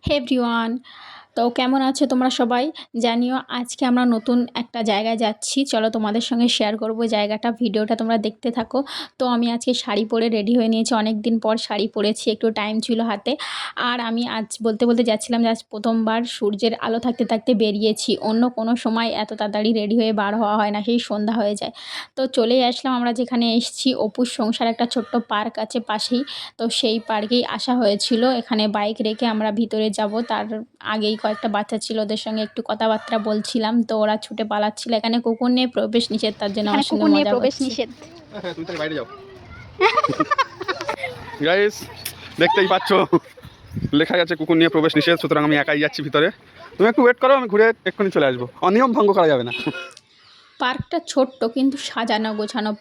হে everyone, তো কেমন আছো তোমরা সবাই? জানিও। আজকে আমরা নতুন একটা জায়গায় যাচ্ছি, চলো তোমাদের সঙ্গে শেয়ার করব জায়গাটা। ভিডিওটা তোমরা দেখতে থাকো। তো আমি আজকে শাড়ি পরে রেডি হয়ে নিয়েছি, অনেক দিন পর শাড়ি পরেছি, একটু টাইম ছিল হাতে। আর আমি আজ বলতে বলতে যাচ্ছিলাম যে আজ প্রথমবার সূর্যের আলো থাকতে থাকতে বেরিয়েছি। অন্য কোনো সময় এত তাড়াতাড়ি রেডি হয়ে বার হওয়া হয় না, সেই সন্ধ্যা হয়ে যায়। তো চলেই আসলাম আমরা যেখানে এসেছি, অপুর সংসার, একটা ছোট্ট পার্ক আছে পাশেই। তো সেই পার্কেই আসা হয়েছিল। এখানে বাইক রেখে আমরা ভিতরে যাব, তার আগেই কয়েকটা বাচ্চা ছিল, ওদের সঙ্গে একটু কথাবার্তা বলছিলাম, তো ওরা ছুটে পালাচ্ছিল। এখানে কুকুর নিয়ে প্রবেশ নিষেধ, তার জন্য এখানে আমার সঙ্গে কুকুর নিয়ে মজা প্রবেশ করছে। নিষেধ। হ্যাঁ তুমি তাহলে বাইরে যাও। গাইস দেখতেই পাচ্ছ লেখা আছে কুকুর নিয়ে প্রবেশ নিষেধ, সুতরাং আমি একাই যাচ্ছি ভিতরে। তুমি একটু ওয়েট করো, আমি ঘুরে এক্ষুনি চলে আসবো। অনিয়ম ভঙ্গ করা যাবে না। পার্কটা ছোট্ট কিন্তু সাজানো গোছানো।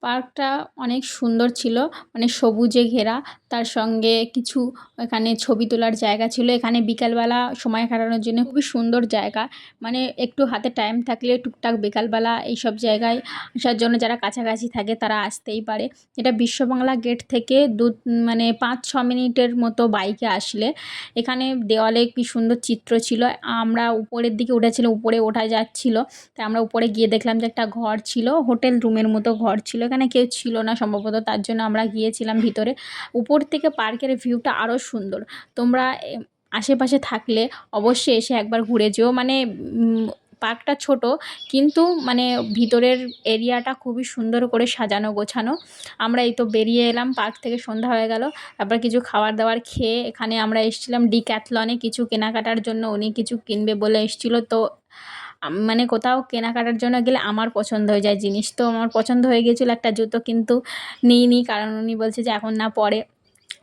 পার্কটা অনেক সুন্দর ছিল, মানে সবুজে ঘেরা। তার সঙ্গে কিছু এখানে ছবি তোলার জায়গা ছিল। এখানে বিকালবেলা সময় কাটানোর জন্য খুবই সুন্দর জায়গা। মানে একটু হাতে টাইম থাকলে টুকটাক বিকালবেলা এইসব জায়গায় আসার জন্য যারা কাছাকাছি থাকে তারা আসতেই পারে। এটা বিশ্ববাংলা গেট থেকে মানে 5-6 মিনিটের মতো বাইকে আসলে। এখানে দেওয়ালে কি সুন্দর চিত্র ছিল। আমরা উপরের দিকে উঠেছিলাম, উপরে ওঠা যাচ্ছিল। তাই আমরা উপরে গিয়ে দেখলাম যে একটা ঘর ছিল, হোটেল রুমের মতো ঘর ছিল। এখানে কেউ ছিল না সম্ভবত, তার জন্য আমরা গিয়েছিলাম ভিতরে। উপর থেকে পার্কের ভিউটা আরও সুন্দর। তোমরা আশেপাশে থাকলে অবশ্যই এসে একবার ঘুরে যেও। মানে পার্কটা ছোট, কিন্তু মানে ভিতরের এরিয়াটা খুবই সুন্দর করে সাজানো গোছানো। আমরা এই তো বেরিয়ে এলাম পার্ক থেকে, সন্ধ্যা হয়ে গেল। তারপর কিছু খাবার দাবার খেয়ে এখানে আমরা এসেছিলাম ডিক্যাথলনে কিছু কেনাকাটার জন্য। উনি কিছু কিনবে বলে এসেছিল। তো মানে কোথাও কেনাকাটার জন্য গেলে আমার পছন্দ হয়ে যায় জিনিস। তো আমার পছন্দ হয়ে গিয়েছিলো একটা জুতো, কিন্তু নিইনি, কারণ উনি বলছে যে এখন না, পরে।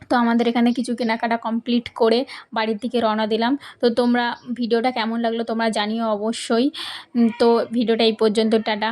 তো আমাদের এখানে কিছু কেনাকাটা কমপ্লিট করে বাড়ির দিকে রওনা দিলাম। তো তোমরা ভিডিওটা কেমন লাগলো তোমরা জানিও অবশ্যই। তো ভিডিওটা এই পর্যন্ত, টাটা।